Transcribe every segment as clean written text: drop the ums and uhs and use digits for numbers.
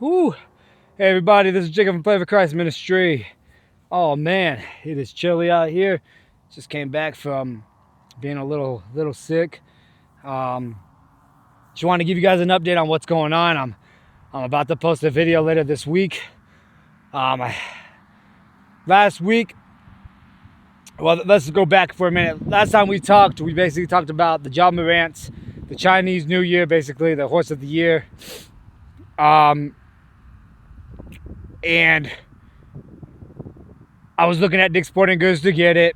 Woo! Hey everybody, this is Jacob from Flavor Christ Ministry. Oh man, it is chilly out here. Just came back from being a little sick. Just want to give you guys an update on what's going on. I'm about to post a video later this week. Last week, well, let's go back for a minute. Last time we talked, we basically talked about the Ja Morants, the Chinese New Year, basically the horse of the year. And I was looking at Dick's Sporting Goods to get it.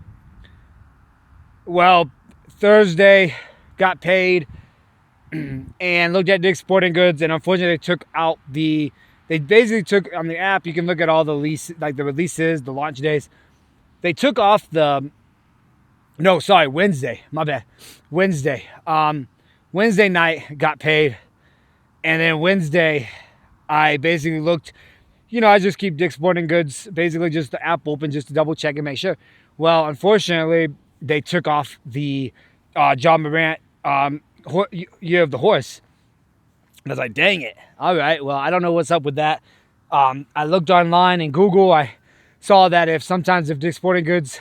Well, Thursday got paid and looked at Dick's Sporting Goods, and unfortunately they basically took on the app, you can look at all the the releases, the launch days. They took off Wednesday, my bad. Wednesday night got paid, and then Wednesday I basically looked. I just keep Dick's Sporting Goods, basically just the app open just to double check and make sure. Well, unfortunately, they took off the Ja Morant Year of the Horse. And I was like, dang it. All right, well, I don't know what's up with that. I looked online in Google. I saw that if Dick's Sporting Goods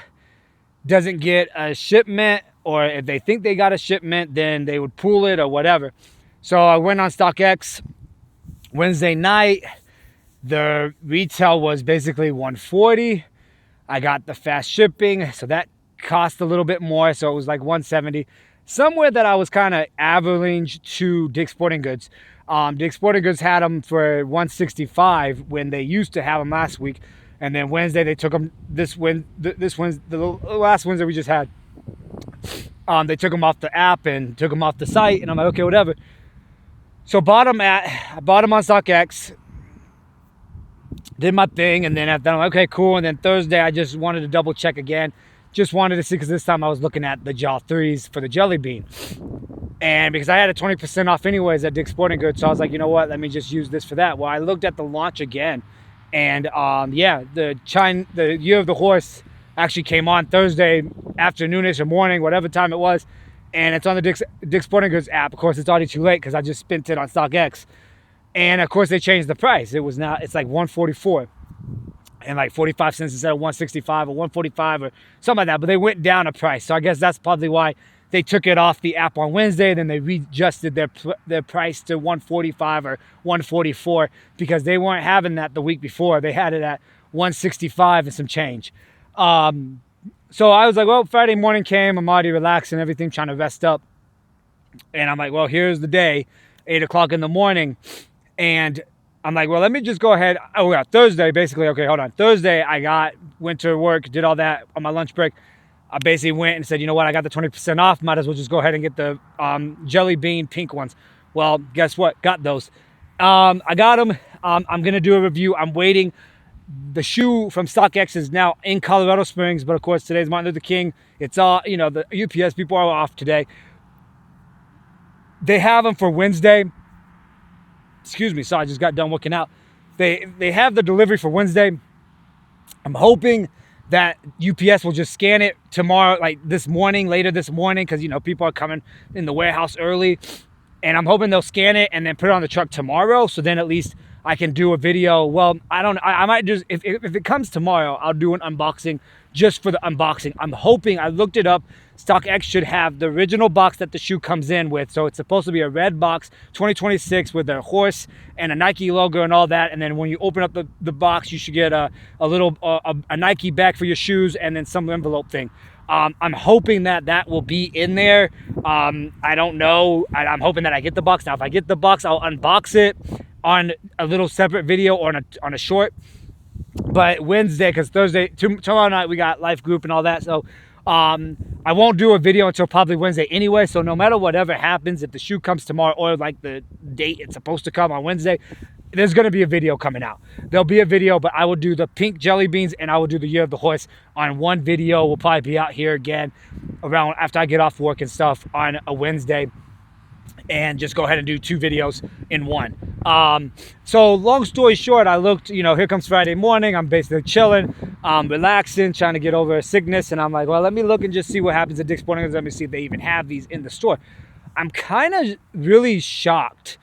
doesn't get a shipment, or if they think they got a shipment, then they would pool it or whatever. So I went on StockX Wednesday night. The retail was basically $140. I got the fast shipping, so that cost a little bit more, so it was like $170. Somewhere that I was kind of average to Dick's Sporting Goods. Dick's Sporting Goods had them for $165 when they used to have them last week, and then Wednesday they took them. The last Wednesday we just had. They took them off the app and took them off the site, and I'm like, okay, whatever. So I bought them on StockX. Did my thing, and then after that, I'm like, okay, cool. And then Thursday, I just wanted to double check again. Just wanted to see, because this time I was looking at the Jaw 3s for the Jelly Bean. And because I had a 20% off anyways at Dick's Sporting Goods, so I was like, you know what, let me just use this for that. Well, I looked at the launch again, and the Year of the Horse actually came on Thursday afternoonish or morning, whatever time it was, and it's on the Dick's Sporting Goods app. Of course, it's already too late because I just spent it on StockX. And of course they changed the price. It's like $144 and like 45 cents instead of $165 or $145 or something like that. But they went down a price. So I guess that's probably why they took it off the app on Wednesday. Then they readjusted their price to $145 or $144 because they weren't having that the week before. They had it at $165 and some change. So I was like, well, Friday morning came. I'm already relaxing, everything, trying to rest up. And I'm like, well, here's the day, 8 o'clock in the morning. And I'm like, well, let me just go ahead. Oh, yeah, Thursday, basically. Okay, hold on. Thursday, went to work, did all that on my lunch break. I basically went and said, you know what? I got the 20% off. Might as well just go ahead and get the Jelly Bean pink ones. Well, guess what? Got those. I got them. I'm going to do a review. I'm waiting. The shoe from StockX is now in Colorado Springs. But, of course, today's Martin Luther King. It's all, the UPS people are off today. They have them for Wednesday. Excuse me, so I just got done working out. They have the delivery for Wednesday. I'm hoping that UPS will just scan it tomorrow, like later this morning, because people are coming in the warehouse early, and I'm hoping they'll scan it and then put it on the truck tomorrow. So then at least I can do a video. Well, I might just if it comes tomorrow, I'll do an unboxing just for the unboxing. I'm hoping. I looked it up. StockX should have the original box that the shoe comes in with. So it's supposed to be a red box, 2026, with a horse and a Nike logo and all that. And then when you open up the box, you should get a little Nike bag for your shoes and then some envelope thing. I'm hoping that will be in there. I don't know. I'm hoping that I get the box. Now, if I get the box, I'll unbox it on a little separate video or on a short. But Wednesday, because tomorrow night we got life group and all that. So I won't do a video until probably Wednesday anyway. So no matter whatever happens, if the shoe comes tomorrow or like the date it's supposed to come on Wednesday, there's going to be a video coming out. There'll be a video, but I will do the pink jelly beans and I will do the Year of the Horse on one video. We'll probably be out here again around after I get off work and stuff on a Wednesday, and just go ahead and do 2 videos in one. So long story short, I looked, here comes Friday morning. I'm basically chilling, relaxing, trying to get over a sickness. And I'm like, well, let me look and just see what happens at Dick's Sporting Goods. Let me see if they even have these in the store. I'm kind of really shocked.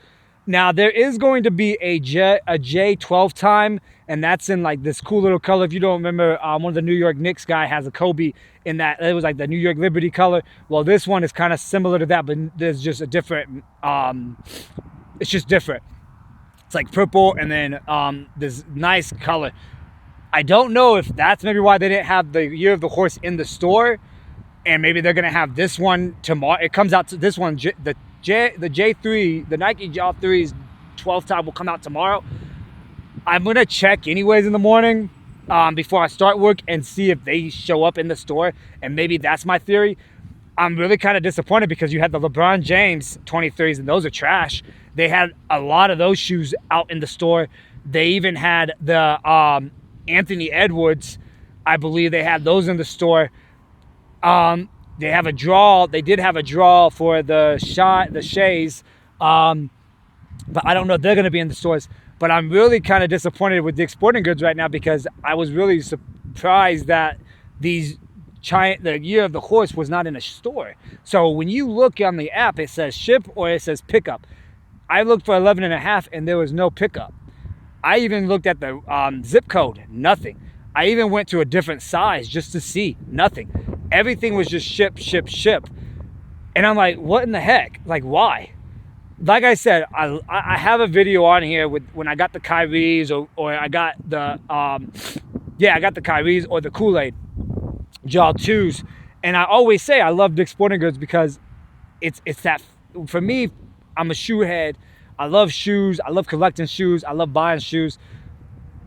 Now there is going to be a J12 time, and that's in like this cool little color. If you don't remember, one of the New York Knicks guy has a Kobe in that. It was like the New York Liberty color. Well, this one is kind of similar to that, but there's just a different. It's just different. It's like purple, and then this nice color. I don't know if that's maybe why they didn't have the Year of the Horse in the store, and maybe they're gonna have this one tomorrow. It comes out to this one, the J3, the Nike Jaw 3's 12 time will come out tomorrow. I'm gonna check anyways in the morning before I start work and see if they show up in the store, and maybe that's my theory. I'm really kind of disappointed because you had the LeBron James 23s, and those are trash. They had a lot of those shoes out in the store. They even had the Anthony Edwards, I believe they had those in the store. They have a draw. They did have a draw for the Shays, but I don't know if they're going to be in the stores. But I'm really kind of disappointed with Dick's Sporting Goods right now because I was really surprised that the Year of the Horse was not in a store. So when you look on the app, it says ship or it says pickup. I looked for 11.5 and there was no pickup. I even looked at the zip code, nothing. I even went to a different size just to see, nothing. Everything was just ship. And I'm like, what in the heck? Like, why? Like I said, I have a video on here with when I got the Kyries or I got the, I got the Kyries or the Kool-Aid Jaw 2s. And I always say I love Dick's Sporting Goods because it's that, for me, I'm a shoe head. I love shoes. I love collecting shoes. I love buying shoes.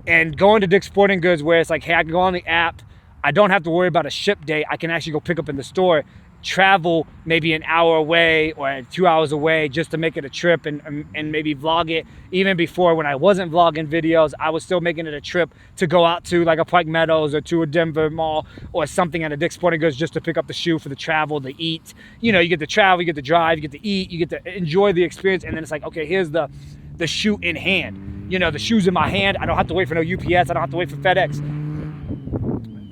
And going to Dick's Sporting Goods where it's like, hey, I can go on the app. I don't have to worry about a ship date. I can actually go pick up in the store, travel maybe an hour away or 2 hours away just to make it a trip and maybe vlog it. Even before, when I wasn't vlogging videos, I was still making it a trip to go out to like a Pike Meadows or to a Denver mall or something at a Dick's Sporting Goods just to pick up the shoe for the travel, to eat. You know, you get to travel, you get to drive, you get to eat, you get to enjoy the experience. And then it's like, okay, here's the shoe in hand. You know, the shoe's in my hand. I don't have to wait for no UPS. I don't have to wait for FedEx.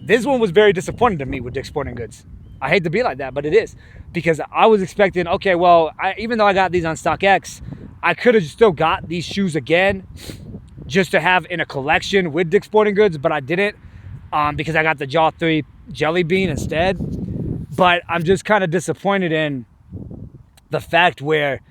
This one was very disappointing to me with Dick's Sporting Goods. I hate to be like that, but it is. Because I was expecting, okay, well, even though I got these on StockX, I could have still got these shoes again just to have in a collection with Dick's Sporting Goods, but I didn't because I got the Jaw 3 Jelly Bean instead. But I'm just kind of disappointed in the fact where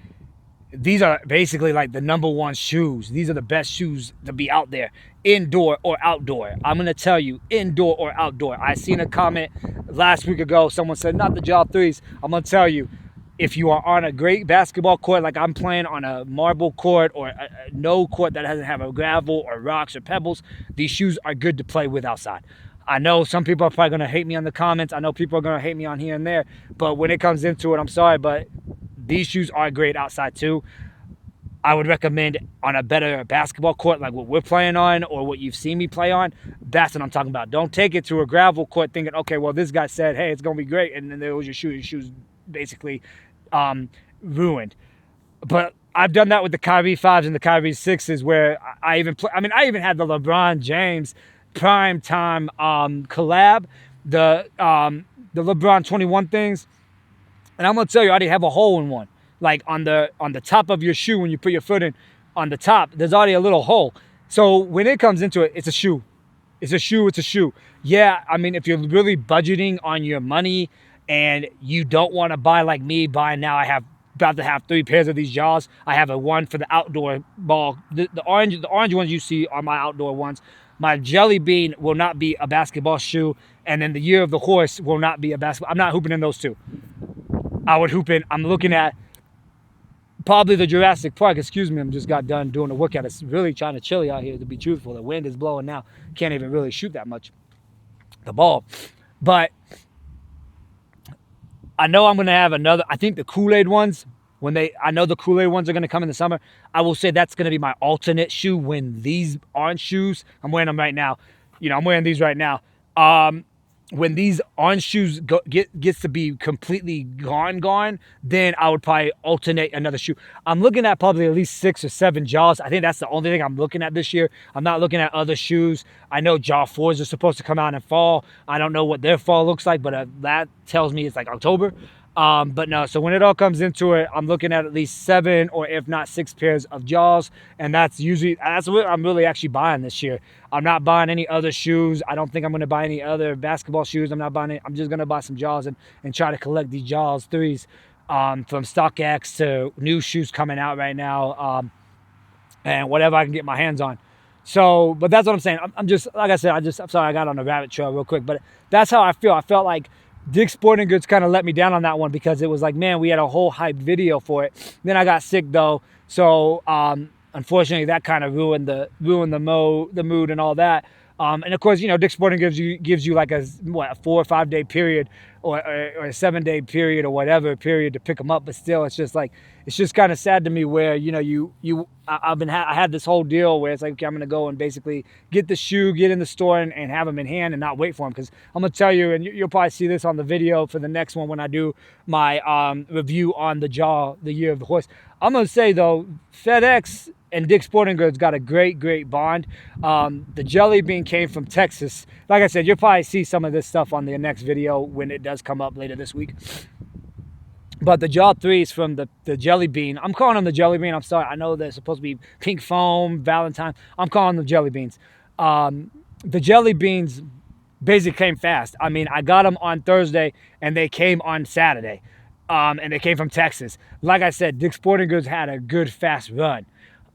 these are basically like the number one shoes. These are the best shoes to be out there, indoor or outdoor. I'm going to tell you, indoor or outdoor. I seen a comment last week ago. Someone said, not the Jaw 3s. I'm going to tell you, if you are on a great basketball court, like I'm playing on a marble court or a no court that doesn't have a gravel or rocks or pebbles, these shoes are good to play with outside. I know some people are probably going to hate me on the comments. I know people are going to hate me on here and there. But when it comes into it, I'm sorry, but these shoes are great outside too. I would recommend on a better basketball court like what we're playing on or what you've seen me play on. That's what I'm talking about. Don't take it to a gravel court thinking, okay, well, this guy said, hey, it's going to be great. And then there was your shoes basically ruined. But I've done that with the Kyrie 5s and the Kyrie 6s where I even had the LeBron James prime time collab, the LeBron 21 things. And I'm going to tell you, I already have a hole in one. Like on the top of your shoe, when you put your foot in on the top, there's already a little hole. So when it comes into it, it's a shoe. It's a shoe. Yeah, I mean, if you're really budgeting on your money and you don't want to buy like me buying now, about to have 3 pairs of these Jaws. I have a one for the outdoor ball. The orange ones you see are my outdoor ones. My Jelly Bean will not be a basketball shoe. And then the Year of the Horse will not be a basketball. I'm not hooping in those two. I would hoop in. I'm looking at probably the Jurassic Park. Excuse me, I'm just got done doing a workout. It's really kind of chilly out here, to be truthful. The wind is blowing now. Can't even really shoot that much, the ball. But I know I'm going to have another. I think the Kool-Aid ones, I know the Kool-Aid ones are going to come in the summer. I will say that's going to be my alternate shoe when these orange shoes, I'm wearing them right now. You know, I'm wearing these right now. When these orange shoes gets to be completely gone, then I would probably alternate another shoe. I'm looking at probably at least 6 or 7 Jaws. I think that's the only thing I'm looking at this year. I'm not looking at other shoes. I know Jaw 4s are supposed to come out in fall. I don't know what their fall looks like, but that tells me it's like October. But no, so when it all comes into it, I'm looking at least 7 or if not 6 pairs of Jaws, and that's what I'm really actually buying this year. I'm not buying any other shoes. I don't think I'm going to buy any other basketball shoes. I'm not buying it. I'm just going to buy some Jaws and try to collect these Jaws 3s, from StockX to new shoes coming out right now, and whatever I can get my hands on. So, but that's what I'm saying. I'm just, like I said, I'm sorry I got on a rabbit trail real quick, but that's how I feel. I felt like Dick's Sporting Goods kind of let me down on that one because it was like, man, we had a whole hype video for it. Then I got sick though, so unfortunately that kind of ruined the mood and all that. And of course, Dick's Sporting gives you like a 4 or 5 day period, or a 7 day period, or whatever period to pick them up. But still, it's just kind of sad to me where I had this whole deal where it's like, okay, I'm gonna go and basically get the shoe, get in the store and have them in hand and not wait for them, because I'm gonna tell you, and you'll probably see this on the video for the next one when I do my review on the Year of the Horse. I'm gonna say though, FedEx and Dick's Sporting Goods got a great bond. The Jelly Bean came from Texas. Like I said, you'll probably see some of this stuff on the next video when it does come up later this week. But the Jaw 3s from the Jelly Bean, I'm calling them the Jelly Bean. I'm sorry, I know they're supposed to be pink foam, Valentine. I'm calling them Jelly Beans. The Jelly Beans basically came fast. I mean, I got them on Thursday and they came on Saturday. And they came from Texas. Like I said, Dick's Sporting Goods had a good fast run.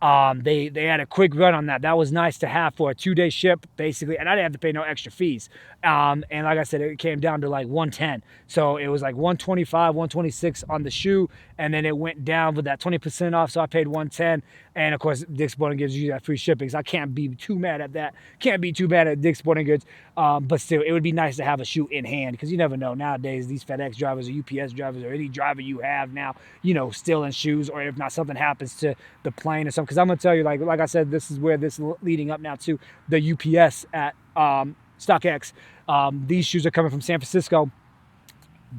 They had a quick run on that. That was nice to have for a 2-day ship, basically, and I didn't have to pay no extra fees. And like I said, it came down to like 110. So it was like 125, 126 on the shoe, and then it went down with that 20% off. So I paid 110. And of course, Dick's Sporting gives you that free shipping. So I can't be too mad at that. Can't be too bad at Dick's Sporting Goods. But still, it would be nice to have a shoe in hand, because you never know nowadays, these FedEx drivers or UPS drivers or any driver you have now, stealing shoes, or if not, something happens to the plane or something. Because I'm going to tell you, like I said, this is where this is leading up now to the UPS at StockX. These shoes are coming from San Francisco.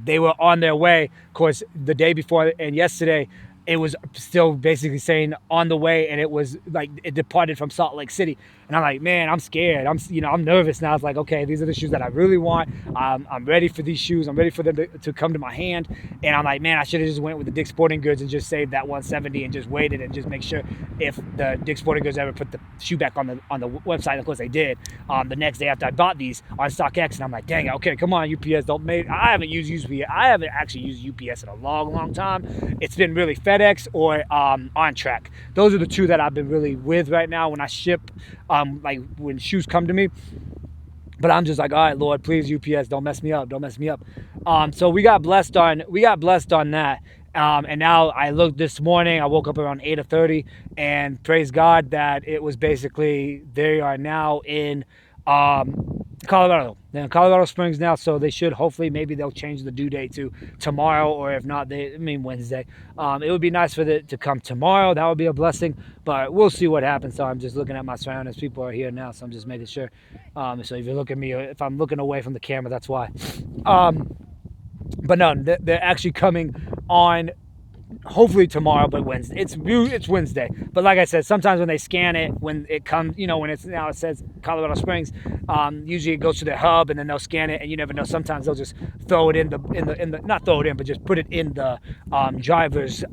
They were on their way, of course, the day before and yesterday. It was still basically saying on the way, and it was like it departed from Salt Lake City. And I'm like, man, I'm scared. I'm nervous now. It's like, okay, these are the shoes that I really want. I'm ready for these shoes. I'm ready for them to come to my hand. And I'm like, man, I should have just went with the Dick's Sporting Goods and just saved that 170 and just waited and just make sure if the Dick's Sporting Goods ever put the shoe back on the website. Of course they did. The next day after I bought these on StockX, and I'm like, dang, okay, come on, UPS, I haven't used UPS. I haven't actually used UPS in a long time. It's been really FedEx or OnTrack. Those are the two that I've been really with right now when I ship, like when shoes come to me. But I'm just like, all right, Lord, please, UPS, don't mess me up. So we got blessed on that. And now I looked this morning, I woke up around 8:30, and praise God that it was basically, they are now in Colorado. They're in Colorado Springs now, so they should, hopefully, maybe they'll change the due date to tomorrow, or if not, Wednesday. It would be nice for it to come tomorrow. That would be a blessing, but we'll see what happens. So I'm just looking at my surroundings. People are here now, so I'm just making sure. So if you look at me, if I'm looking away from the camera, that's why. But no, they're actually coming on hopefully tomorrow, but Wednesday. It's Wednesday. But like I said, sometimes when they scan it, when it comes, when it says Colorado Springs, usually it goes to their hub and then they'll scan it, and you never know. Sometimes they'll just throw it in the not throw it in, but just put it in the driver's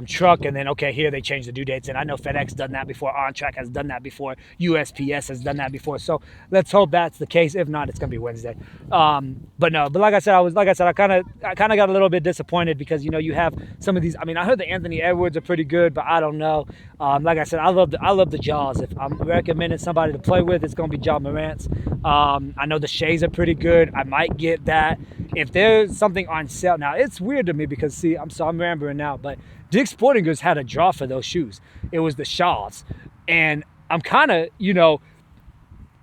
truck, and then okay, here they change the due dates. And I know FedEx done that before, OnTrack has done that before, USPS has done that before. So let's hope that's the case. If not, it's gonna be Wednesday. But like I said, I kind of got a little bit disappointed because you have some of these. I mean, I heard the Anthony Edwards are pretty good, but I don't know. Like I said, I love the Jaws. If I'm recommending somebody to play with, it's gonna be Ja Morant's. I know the Shays are pretty good. I might get that. If there's something on sale now, it's weird to me because see, I'm rambling now, but Dick's Sporting Goods had a draw for those shoes. It was the Shaws, and I'm kind of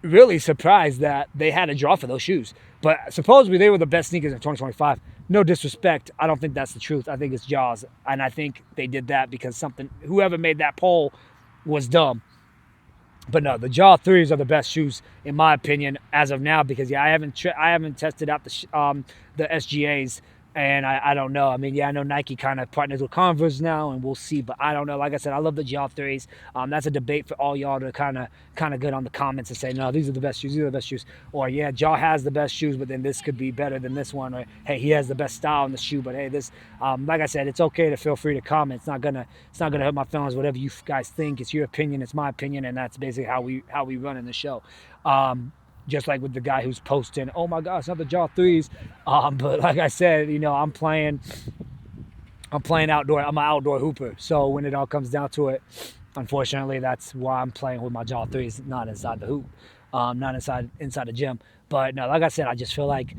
really surprised that they had a draw for those shoes. But supposedly they were the best sneakers in 2025. No disrespect, I don't think that's the truth. I think it's Jaws, and I think they did that because whoever made that poll was dumb. But no, the Jaw 3s are the best shoes in my opinion as of now, because I haven't tested out the SGAs And I don't know. I mean, yeah, I know Nike kind of partners with Converse now, and we'll see. But I don't know. Like I said, I love the Jaw threes. That's a debate for all y'all to kind of get on the comments and say, no, these are the best shoes. These are the best shoes. Or yeah, Jaw has the best shoes, but then this could be better than this one. Or hey, he has the best style in the shoe, but hey, this. Like I said, it's okay to feel free to comment. It's not gonna hurt my feelings. Whatever you guys think, it's your opinion. It's my opinion, and that's basically how we run in the show. Just like with the guy who's posting, oh my gosh, not the Jaw threes. But like I said, I'm playing outdoor. I'm an outdoor hooper. So when it all comes down to it, unfortunately, that's why I'm playing with my Jaw threes, not inside the hoop, not inside the gym. But no, like I said, I just feel like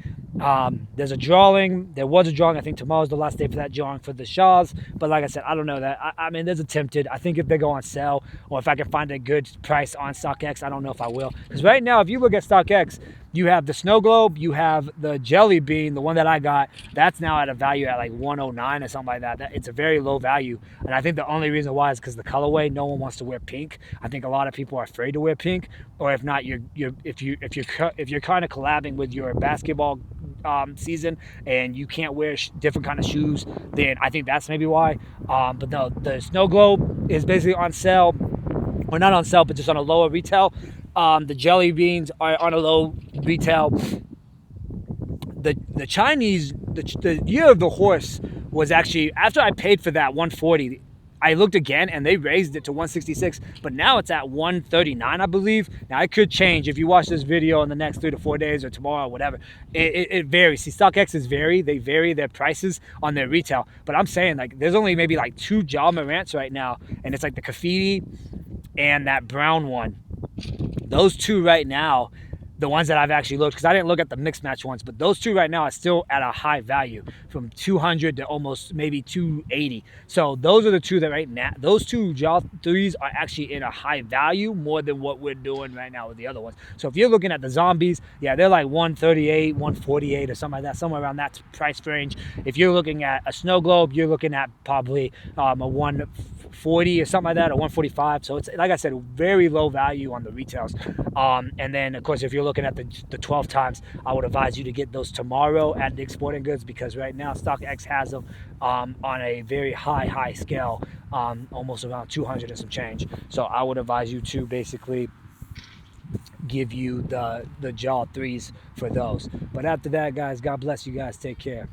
there's a drawing. There was a drawing. I think tomorrow's the last day for that drawing for the Shaws. But like I said, I don't know that. I mean, there's a tempted. I think if they go on sale or if I can find a good price on StockX, I don't know if I will. Because right now, if you look at StockX, you have the Snow Globe, you have the Jelly Bean, the one that I got. That's now at a value at like 109 or something like that. It's a very low value, and I think the only reason why is because the colorway. No one wants to wear pink. I think a lot of people are afraid to wear pink, or if not, if you're kind of collabing with your basketball season and you can't wear different kind of shoes, then I think that's maybe why. But no, the Snow Globe is basically on sale, or not on sale, but just on a lower retail. The Jelly Beans are on a low retail. The Chinese, the Year of the Horse was actually, after I paid for that 140, I looked again and they raised it to 166, but now it's at 139, I believe. Now it could change if you watch this video in the next 3 to 4 days or tomorrow or whatever. It varies. See, StockX's vary. They vary their prices on their retail. But I'm saying, like, there's only maybe like 2 Ja Morants right now, and it's like the graffiti and that brown one. Those 2 right now, the ones that I've actually looked, because I didn't look at the mixed match ones, but those 2 right now are still at a high value, from 200 to almost maybe 280. So those are the 2 that right now, those 2 Ja threes are actually in a high value more than what we're doing right now with the other ones. So if you're looking at the zombies, yeah, they're like 138, 148 or something like that, somewhere around that price range. If you're looking at a Snow Globe, you're looking at probably a 140 or something like that, or 145. So it's, like I said, very low value on the retails. And then of course, if you're looking at the 12 times, I would advise you to get those tomorrow at Dick's Sporting Goods, because right now StockX has them on a very high scale, almost around 200 and some change. So I would advise you to basically give you the Ja threes for those. But after that, guys, God bless you guys. Take care.